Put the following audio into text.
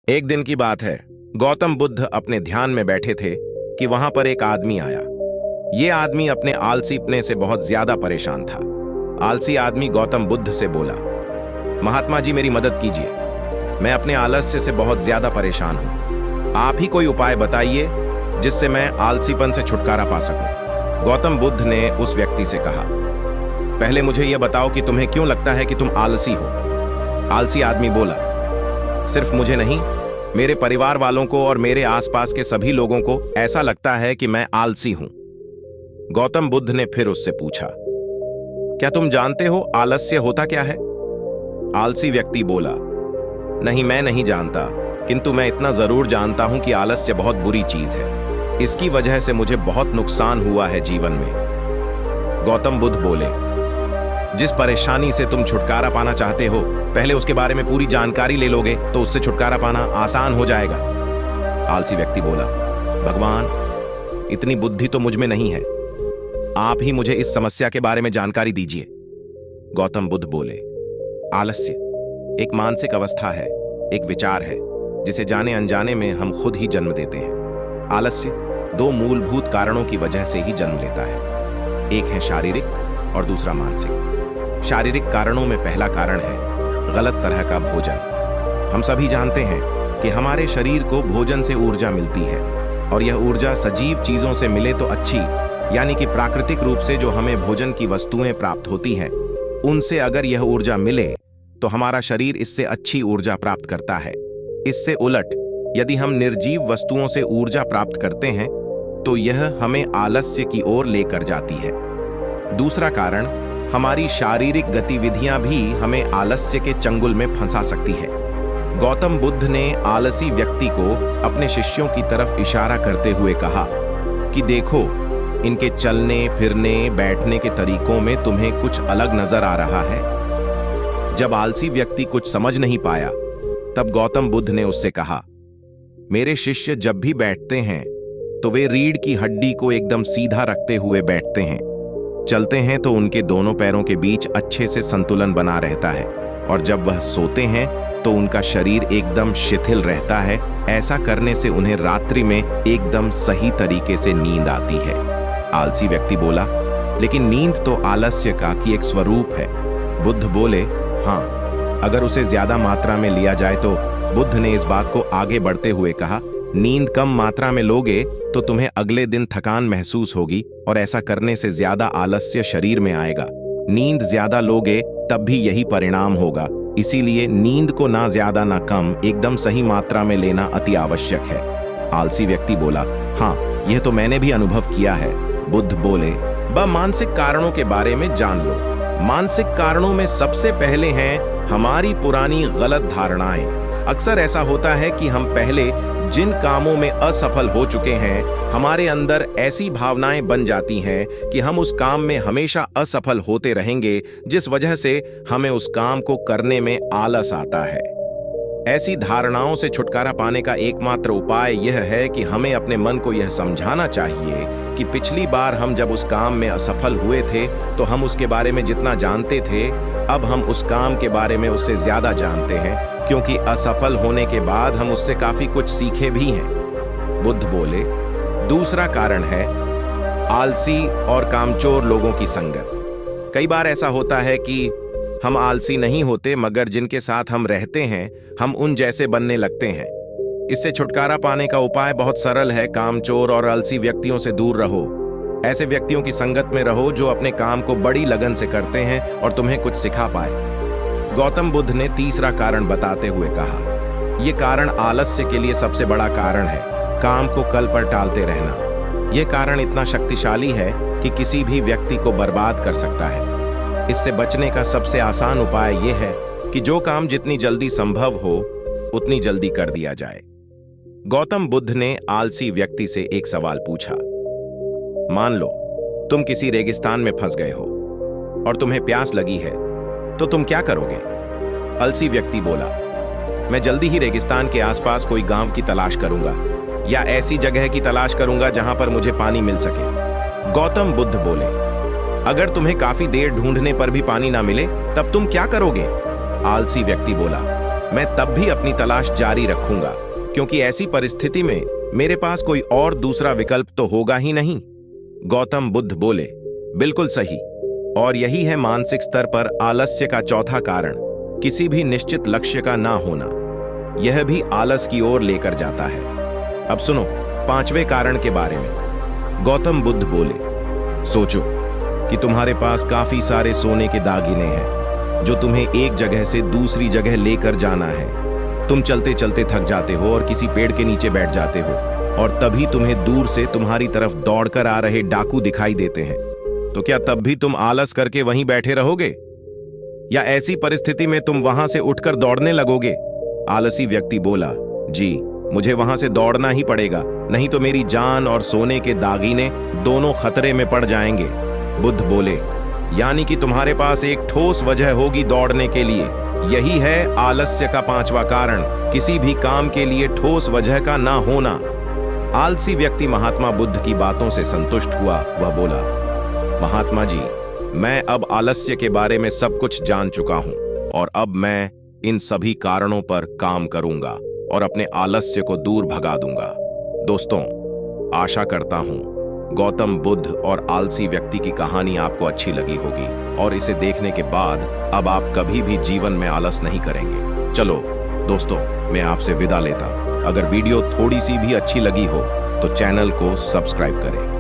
एक दिन की बात है। गौतम बुद्ध अपने ध्यान में बैठे थे कि वहां पर एक आदमी आया। ये आदमी अपने आलसीपने से बहुत ज्यादा परेशान था। आलसी आदमी गौतम बुद्ध से बोला, महात्मा जी मेरी मदद कीजिए, मैं अपने आलस्य से बहुत ज्यादा परेशान हूं। आप ही कोई उपाय बताइए जिससे मैं आलसीपन से छुटकारा पा सकूं। गौतम बुद्ध ने उस व्यक्ति से कहा, पहले मुझे यह बताओ कि तुम्हें क्यों लगता है कि तुम आलसी हो। आलसी आदमी बोला, सिर्फ मुझे नहीं, मेरे परिवार वालों को और मेरे आसपास के सभी लोगों को ऐसा लगता है कि मैं आलसी हूं। गौतम बुद्ध ने फिर उससे पूछा, क्या तुम जानते हो आलस्य होता क्या है? आलसी व्यक्ति बोला, नहीं मैं नहीं जानता, किंतु मैं इतना जरूर जानता हूं कि आलस्य बहुत बुरी चीज है। इसकी वजह से मुझे बहुत नुकसान हुआ है जीवन में। गौतम बुद्ध बोले, जिस परेशानी से तुम छुटकारा पाना चाहते हो, पहले उसके बारे में पूरी जानकारी ले लोगे तो उससे छुटकारा पाना आसान हो जाएगा। आलसी व्यक्ति बोला, भगवान इतनी बुद्धि तो मुझ में नहीं है, आप ही मुझे इस समस्या के बारे में जानकारी दीजिए। गौतम बुद्ध बोले, आलस्य एक मानसिक अवस्था है, एक विचार है जिसे जाने अनजाने में हम खुद ही जन्म देते हैं। आलस्य दो मूलभूत कारणों की वजह से ही जन्म लेता है, एक है शारीरिक और दूसरा मानसिक। शारीरिक कारणों में पहला कारण है गलत तरह का भोजन। हम सभी जानते हैं कि हमारे शरीर को भोजन से ऊर्जा मिलती है, और यह ऊर्जा सजीव चीजों से मिले तो अच्छी, यानी कि प्राकृतिक रूप से जो हमें भोजन की वस्तुएं प्राप्त होती हैं, उनसे अगर यह ऊर्जा मिले तो हमारा शरीर इससे अच्छी ऊर्जा प्राप्त करता है। इससे उलट यदि हम निर्जीव वस्तुओं से ऊर्जा प्राप्त करते हैं तो यह हमें आलस्य की ओर लेकर जाती है। दूसरा कारण, हमारी शारीरिक गतिविधियां भी हमें आलस्य के चंगुल में फंसा सकती है। गौतम बुद्ध ने आलसी व्यक्ति को अपने शिष्यों की तरफ इशारा करते हुए कहा कि देखो, इनके चलने फिरने बैठने के तरीकों में तुम्हें कुछ अलग नजर आ रहा है। जब आलसी व्यक्ति कुछ समझ नहीं पाया तब गौतम बुद्ध ने उससे कहा, मेरे शिष्य जब भी बैठते हैं तो वे रीढ़ की हड्डी को एकदम सीधा रखते हुए बैठते हैं। चलते हैं तो उनके दोनों पैरों के बीच अच्छे से संतुलन बना रहता है, और जब वह सोते हैं तो उनका शरीर एकदम शिथिल रहता है। ऐसा करने से उन्हें रात्रि में एकदम सही तरीके से नींद आती है। आलसी व्यक्ति बोला, लेकिन नींद तो आलस्य का की एक स्वरूप है। बुद्ध बोले, हाँ, अगर उसे ज्यादा मात्रा में लिया जाए तो। बुद्ध ने इस बात को आगे बढ़ते हुए कहा, नींद कम मात्रा में लोगे तो तुम्हें अगले दिन थकान महसूस होगी, और ऐसा करने से ज्यादा आलस्य शरीर में आएगा। नींद ज्यादा लोगे तब भी यही परिणाम होगा। इसीलिए नींद को ना ज्यादा ना कम, एकदम सही मात्रा में लेना अति आवश्यक है। आलसी व्यक्ति बोला, हाँ, यह तो मैंने भी अनुभव किया है। बुद्ध बोले, मानसिक कारणों के बारे में जान लो। मानसिक कारणों में सबसे पहले हैं हमारी पुरानी गलत धारणाएं। अक्सर ऐसा होता है कि हम पहले जिन कामों में असफल हो चुके हैं, हमारे अंदर ऐसी भावनाएं बन जाती हैं कि हम उस काम में हमेशा असफल होते रहेंगे, जिस वजह से हमें उस काम को करने में आलस आता है। ऐसी धारणाओं से छुटकारा पाने का एकमात्र उपाय यह है कि हमें अपने मन को यह समझाना चाहिए कि पिछली बार हम जब उस काम में असफल हुए थे तो हम उसके बारे में जितना जानते थे, अब हम उस काम के बारे में उससे ज्यादा जानते हैं, क्योंकि असफल होने के बाद हम उससे काफी कुछ सीखे भी हैं। बुद्ध बोले, दूसरा कारण है आलसी और कामचोर लोगों की संगत। कई बार ऐसा होता है कि हम आलसी नहीं होते, मगर जिनके साथ हम रहते हैं हम उन जैसे बनने लगते हैं। इससे छुटकारा पाने का उपाय बहुत सरल है। कामचोर और आलसी व्यक्तियों से दूर रहो। ऐसे व्यक्तियों की संगत में रहो जो अपने काम को बड़ी लगन से करते हैं और तुम्हें कुछ सिखा पाए। गौतम बुद्ध ने तीसरा कारण बताते हुए कहा, यह कारण आलस्य के लिए सबसे बड़ा कारण है, काम को कल पर टालते रहना। यह कारण इतना शक्तिशाली है कि किसी भी व्यक्ति को बर्बाद कर सकता है। इससे बचने का सबसे आसान उपाय यह है कि जो काम जितनी जल्दी संभव हो उतनी जल्दी कर दिया जाए। गौतम बुद्ध ने आलसी व्यक्ति से एक सवाल पूछा, मान लो तुम किसी रेगिस्तान में फंस गए हो और तुम्हें प्यास लगी है, तो तुम क्या करोगे? आलसी व्यक्ति बोला, मैं जल्दी ही रेगिस्तान के आसपास कोई गांव की तलाश करूंगा, या ऐसी जगह की तलाश करूंगा जहां पर मुझे पानी मिल सके। गौतम बुद्ध बोले, अगर तुम्हें काफी देर ढूंढने पर भी पानी ना मिले तब तुम क्या करोगे? आलसी व्यक्ति बोला, मैं तब भी अपनी तलाश जारी रखूंगा, क्योंकि ऐसी परिस्थिति में मेरे पास कोई और दूसरा विकल्प तो होगा ही नहीं। गौतम बुद्ध बोले, बिल्कुल सही। और यही है मानसिक स्तर पर आलस्य का चौथा कारण, किसी भी निश्चित लक्ष्य का ना होना। यह भी आलस की ओर लेकर जाता है। अब सुनो पांचवें कारण के बारे में। गौतम बुद्ध बोले, सोचो कि तुम्हारे पास काफी सारे सोने के दागिने हैं जो तुम्हें एक जगह से दूसरी जगह लेकर जाना है। तुम चलते चलते थक जाते हो और किसी पेड़ के नीचे बैठ जाते हो, और तभी तुम्हें दूर से तुम्हारी तरफ दौड़कर आ रहे डाकू दिखाई देते हैं। तो क्या तब भी तुम आलस करके वहीं बैठे रहोगे, या ऐसी परिस्थिति में तुम वहां से उठकर दौड़ने लगोगे? आलसी व्यक्ति बोला, जी मुझे वहां से दौड़ना ही पड़ेगा, नहीं तो मेरी जान और सोने के दागिने दोनों खतरे में पड़ जाएंगे। बुद्ध बोले, यानी कि तुम्हारे पास एक ठोस वजह होगी दौड़ने के लिए। यही है आलस्य का पांचवा कारण, किसी भी काम के लिए ठोस वजह का ना होना। आलसी व्यक्ति महात्मा बुद्ध की बातों से संतुष्ट हुआ। वह बोला, महात्मा जी, मैं अब आलस्य के बारे में सब कुछ जान चुका हूं, और अब मैं इन सभी कारणों पर काम करूंगा और अपने आलस्य को दूर भगा दूंगा। दोस्तों, आशा करता हूं गौतम बुद्ध और आलसी व्यक्ति की कहानी आपको अच्छी लगी होगी, और इसे देखने के बाद अब आप कभी भी जीवन में आलस नहीं करेंगे। चलो दोस्तों, मैं आपसे विदा लेता। अगर वीडियो थोड़ी सी भी अच्छी लगी हो तो चैनल को सब्सक्राइब करें।